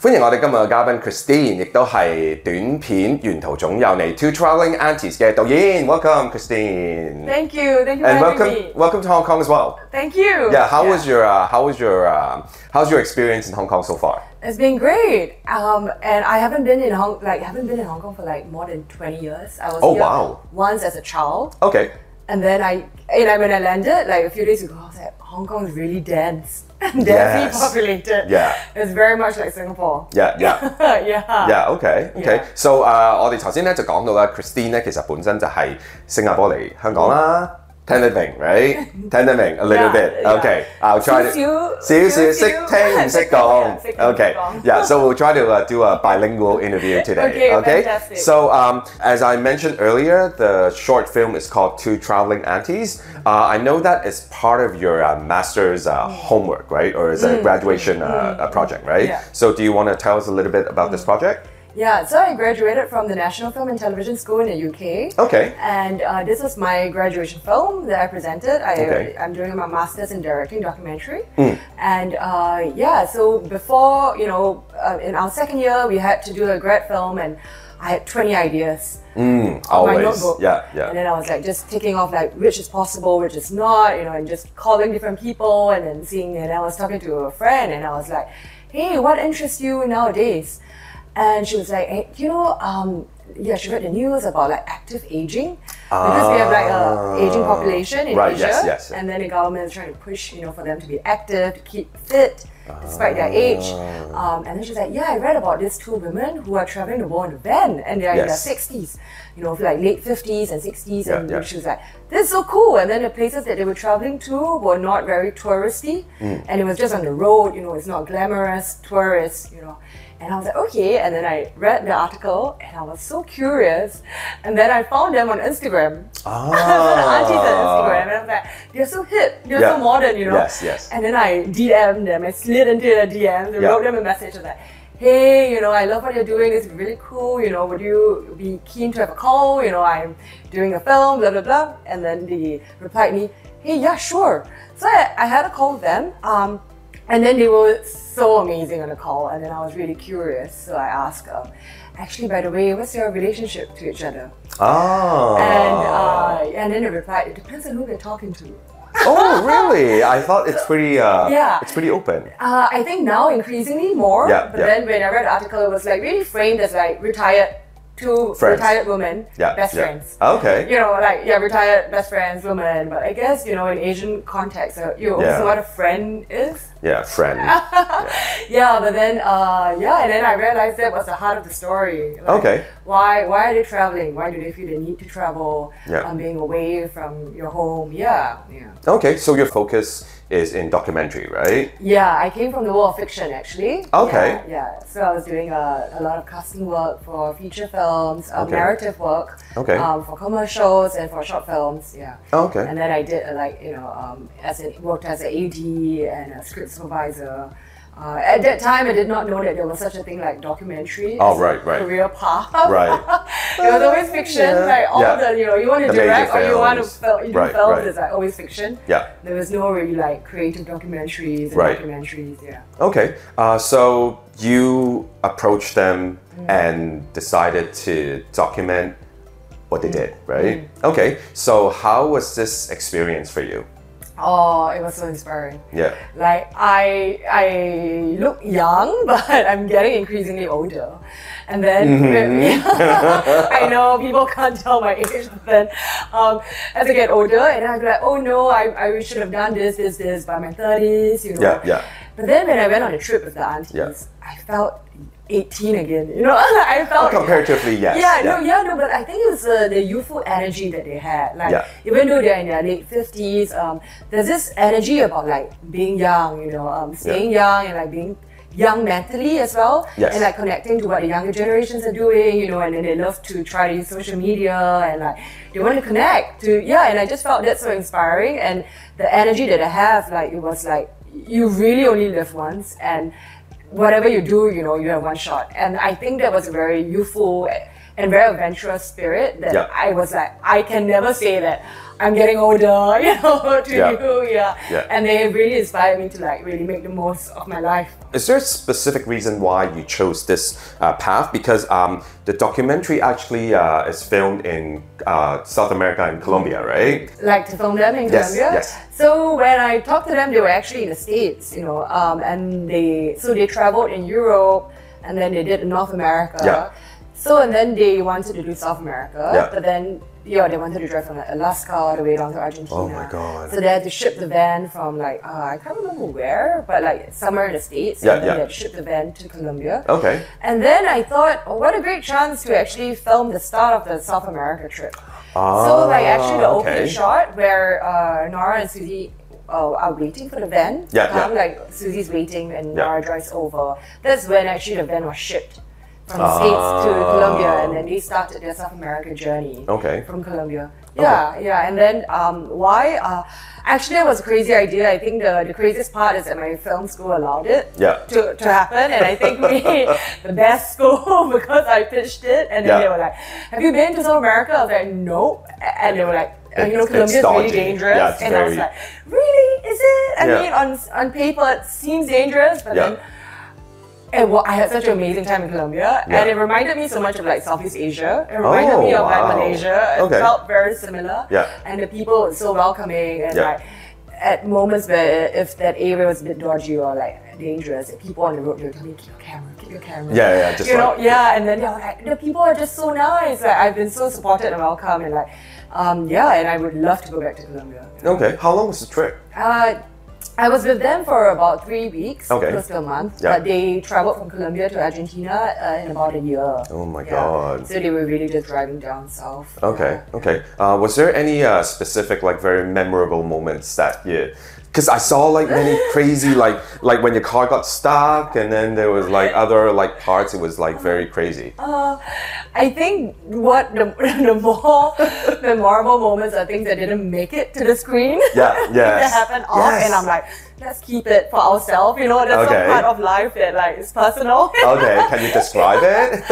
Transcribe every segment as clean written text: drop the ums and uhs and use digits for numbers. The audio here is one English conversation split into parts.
歡迎我哋今日嘅嘉賓 Christine， 亦都係短片沿途總有你 Two Traveling Aunties 嘅導演。Welcome, Christine. Thank you for And having me. welcome to Hong Kong as well. Thank you. Yeah, how's your experience in Hong Kong so far? It's been great. And I haven't been in Hong Kong for like more than 20 years. I was here wow. once as a child. Okay. And then when I landed like a few days ago, I was like, Hong Kong is really dense. Densely populated. Yeah. It's very much like Singapore. Yeah. Yeah, okay. Yeah. So 我哋頭先咧就講到啦 ，Christine 咧其實本身就係新加坡嚟香港啦。聽得明 right？ 聽得明 a little bit. Okay. I'll try to 少少識聽唔識講。Okay. Yeah. So we'll try to do a bilingual interview today. Okay. Fantastic. So as I mentioned earlier, the short film is called Two Traveling Aunties. I know that is part of your master's homework, right? Or is a graduation project, right? Yeah. So do you want to tell us a little bit about this project? Yeah, so I graduated from the National Film and Television School in the UK. Okay. And this was my graduation film that I presented. Okay. I'm doing my master's in directing documentary. And so before, in our second year, we had to do a grad film and I had 20 ideas on my notebook. Yeah. And then I was like just ticking off like which is possible, which is not, and just calling different people and then seeing, and I was talking to a friend and I was like, hey, what interests you nowadays? And she was like, hey, she read the news about like active aging because we have like a aging population in Asia, yes. and then the government is trying to push, for them to be active, to keep fit despite their age. And then she's like, I read about these two women who are traveling the world in a van, and they're in their 60s, like late 50s and 60s, and she was like, this is so cool. And then the places that they were traveling to were not very touristy, and it was just on the road, it's not glamorous tourists, And I was like, okay. And then I read the article and I was so curious. And then I found them on Instagram. The aunties on Instagram. And I was like, they're so hip. They're so modern, Yes. And then I DM'd them. I slid into the DMs and wrote them a message. I was like, hey, I love what you're doing. It's really cool. Would you be keen to have a call? I'm doing a film, blah, blah, blah. And then they replied me, hey, yeah, sure. So I had a call with them. And then they were so amazing on the call, and then I was really curious. So I asked, actually, by the way, what's your relationship to each other? And then they replied, it depends on who they're talking to. Oh, really? I thought it's pretty. It's pretty open. I think now increasingly more. But then when I read the article, it was like really framed as like retired women, best friends. Okay. Retired best friends, women. But I guess, in Asian context, you also know what a friend is. Yeah, friend. But then, and then I realized that was the heart of the story. Okay. Why are they traveling? Why do they feel the need to travel? Yeah. Being away from your home. Okay, so your focus is in documentary, right? Yeah, I came from the world of fiction actually. Okay. Yeah. So I was doing a lot of casting work for feature films, narrative work, for commercials and for short films. Yeah. Okay. And then I did worked as an AD and a script supervisor. At that time, I did not know that there was such a thing like documentary. Career path. Right. It was always fiction. Like all the you want to direct or you want to do films. It's like always fiction. Yeah. There was no really like creative documentaries and documentaries. Yeah. Okay. So you approached them and decided to document what they did, right? Okay. So how was this experience for you? Oh, it was so inspiring. Yeah. Like I look young, but I'm getting increasingly older. And then I know people can't tell my age, but then as I get older, and I'm like, oh no, I should have done this by my 30s, Yeah. But then when I went on a trip with the aunties, I felt 18 again, I felt comparatively, yes. But I think it was the youthful energy that they had. Like even though they're in their late 50s, there's this energy about like being young, staying young and like being young mentally as well, and like connecting to what the younger generations are doing, and then they love to try to use social media and like they want to connect to, and I just felt that so inspiring, and the energy that I have, like it was like you really only live once, and whatever you do, you have one shot. And I think that was a very youthful and very adventurous spirit that I was like, I can never say that I'm getting older, to Yeah. you, Yeah. And they really inspired me to like really make the most of my life. Is there a specific reason why you chose this path? Because the documentary actually is filmed in South America and Colombia, right? Like to film them in Yes, Colombia. yes. So when I talked to them, they were actually in the States, and they traveled in Europe, and then they did North America. Yeah. So and then they wanted to do South America, Yeah. but then they wanted to drive from like, Alaska all the way down to Argentina. Oh my God. So they had to ship the van from like I can't remember where, but like somewhere in the States. Yeah, and then yeah. they had to ship the van to Colombia. Okay. And then I thought, oh, what a great chance to actually film the start of the South America trip. So like actually the opening shot where Nora and Susie are waiting for the van to Yeah, come, yeah. like Susie's waiting and Yeah. Nora drives over. That's when actually the van was shipped from the States to Colombia, and then they started their South America journey Okay. from Colombia. Yeah, and then why? Actually, it was a crazy idea. I think the craziest part is that my film school allowed it to happen, and I think we the best school because I pitched it, and then they were like, "Have you been to South America?" I was like, "Nope," and they were like, Colombia is really daunting. dangerous, Yeah, it's and I was very- like, "Really? Is it?" I Yeah. mean, on paper it seems dangerous, but then. And I had such an amazing time in Colombia, and it reminded me so much of like Southeast Asia. It reminded me of like wow. Malaysia. It Okay. felt very similar. Yeah. And the people were so welcoming, and Yeah. like at moments where if that area was a bit dodgy or like dangerous, people on the road they would tell me, "Keep your camera." Yeah, just like, and then they were like, the people are just so nice. Like I've been so supported and welcome, and like, and I would love to go back to Colombia. Okay. How long was the trip? I was with them for about 3 weeks, close to a month. Yeah. But they traveled from Colombia to Argentina in about a year. Oh my God. So they were really just driving down south. Okay, okay. Was there any specific, like, very memorable moments that you? Because I saw like many crazy, like when your car got stuck, and then there was like other like parts. It was like very crazy. I think what the more memorable moments are things that didn't make it to the screen. Yeah, yes. That happened off, and I'm like, let's keep it for ourselves. There's Okay. some part of life that like is personal. Okay, can you describe it?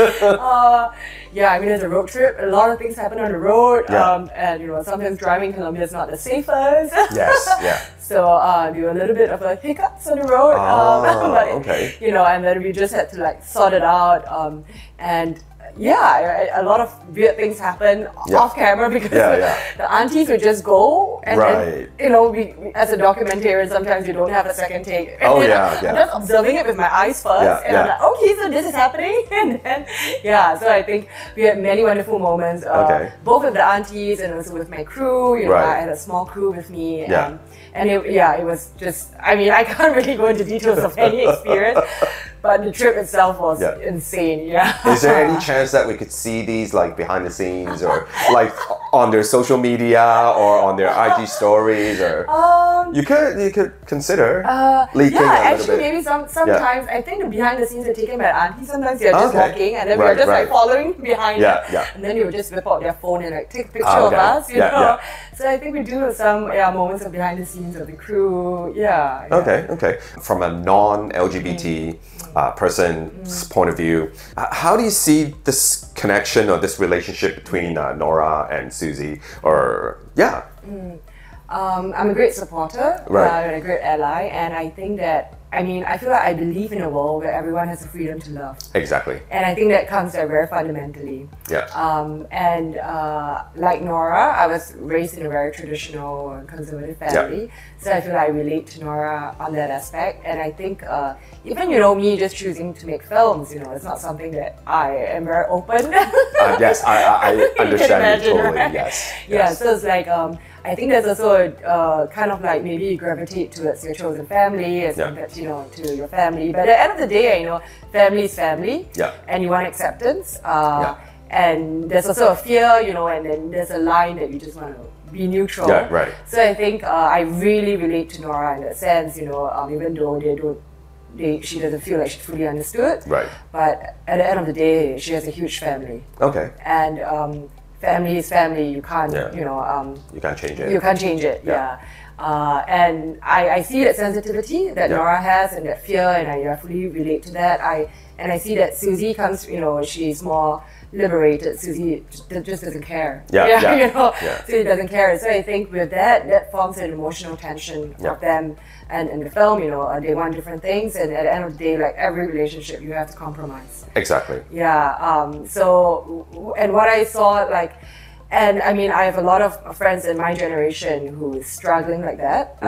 I mean, it's a road trip. A lot of things happen on the road, Yeah. and sometimes driving Colombia is not the safest. Yes, yeah. So there were a little bit of like hiccups on the road, but okay. and then we just had to like sort it out, and a lot of weird things happen off camera because the aunties would just go, and then, we as a documentarian sometimes you don't have a second take. Oh, And yeah. I'm just observing it with my eyes first, and I'm like, okay, so this is happening, and then so I think we had many wonderful moments, both with the aunties and also with my crew. I had a small crew with me. And it was just, I mean, I can't really go into details of any experience, but the trip itself was insane, Is there any chance that we could see these like behind the scenes or like on their social media or on their IG stories or you could consider leaking a little actually bit. maybe sometimes I think the behind the scenes are taken by aunties. Sometimes they're just walking and then we're just like following behind them. And then they would just whip out their phone and like take a picture of us, you know. So I think we do some moments of behind the scenes of the crew. Okay. From a non-LGBT person's point of view, how do you see this connection or this relationship between Nora and Susie? Or I'm a great supporter, and a great ally, and I think that I feel like I believe in a world where everyone has the freedom to love. Exactly. And I think that comes there very fundamentally. And like Nora, I was raised in a very traditional and conservative family. So I feel like I relate to Nora on that aspect. And I think even, me just choosing to make films, it's not something that I am very open. Yes, I understand you totally. Right? Yes. So it's like, I think there's also kind of like maybe you gravitate towards your chosen family as compared to, to your family. But at the end of the day, family is family. And you want acceptance. And there's also a fear, and then there's a line that you just want to be neutral. So I think I really relate to Nora in that sense, even though she doesn't feel like she's fully understood. But at the end of the day, she has a huge family. And family is family. You can't, you can't change it. You can't change it. And I see that sensitivity that Nora has and that fear, and I fully relate to that. And I see that Susie comes, she's more liberated. Susie just doesn't care. Susie doesn't care. So I think with that forms an emotional tension of them and in the film. They want different things, and at the end of the day, like every relationship, you have to compromise. Exactly. Yeah. So, and what I saw, like, and I mean, I have a lot of friends in my generation who is struggling like that.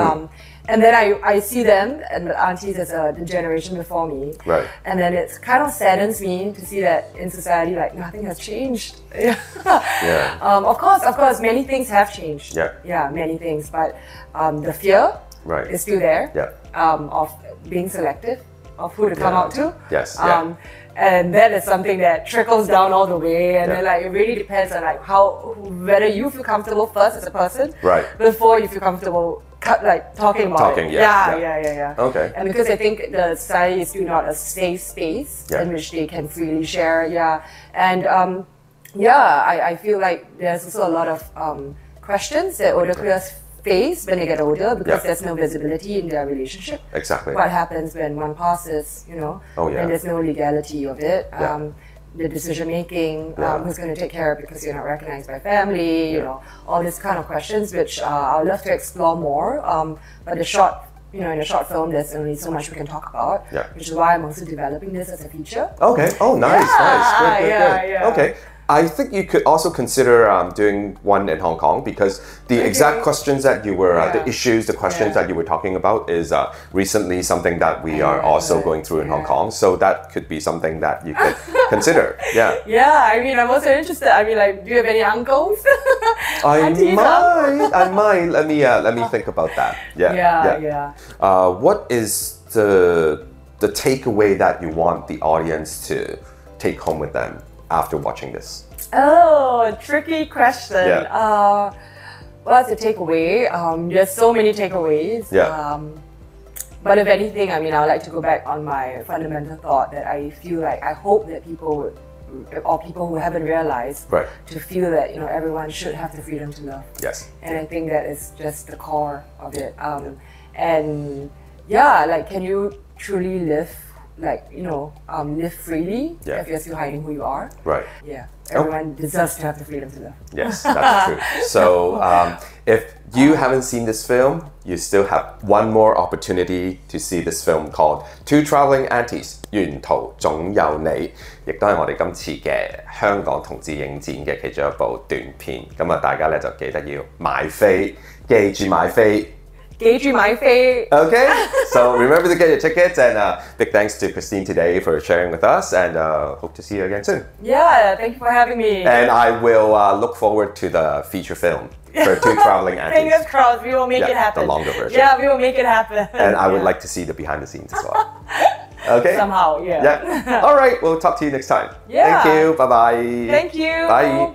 And then I see them and the aunties as the generation before me. Right. And then it kind of saddens me to see that in society, like, nothing has changed. Of course, many things have changed. Yeah, many things. But the fear is still there of being selective of who to come out to. Yes. And that is something that trickles down all the way, and then like it really depends on like whether you feel comfortable first as a person, before you feel comfortable talking about it. Yeah. Okay. And because I think the society is still not a safe space in which they can freely share. And I feel like there's also a lot of questions that older queers face when they get older, because there's no visibility in their relationship. Exactly. What happens when one passes, and there's no legality of it. The decision making, who's going to take care of it because you're not recognized by family, all these kind of questions, which I would love to explore more. But in the short film, there's only so much we can talk about, which is why I'm also developing this as a feature. Okay. Oh, nice. Good. Okay. I think you could also consider doing one in Hong Kong, because the exact questions that you were, the issues, the questions that you were talking about is recently something that we are also going through in Hong Kong. So that could be something that you could consider. Yeah, I mean, I'm also interested. I mean, like, do you have any uncles? I might. Let me think about that. What is the takeaway that you want the audience to take home with them after watching this? Oh, tricky question. What's the takeaway? There's so many takeaways. But if anything, I mean, I would like to go back on my fundamental thought that I feel like, I hope that people who haven't realized, to feel that everyone should have the freedom to love. And I think that is just the core of it. And like, can you truly live? Live freely if you're still hiding who you are. Everyone deserves to have the freedom to love. Yes, that's true. So if you haven't seen this film, you still have one more opportunity to see this film called Two Traveling Aunties 沿途總有你，亦都係我哋今次嘅香港同志影展嘅其中一部短片。咁大家就記得要買飛，記住買飛。Okay, so remember to get your tickets, and big thanks to Christine today for sharing with us, and hope to see you again soon. Yeah, thank you for having me. And I will look forward to the feature film for Two Traveling Aunties. Fingers crossed, we will make it happen. The longer version. Yeah, we will make it happen. And I would like to see the behind the scenes as well. Okay? Somehow, All right, we'll talk to you next time. Thank you. Bye-bye. Thank you. Bye.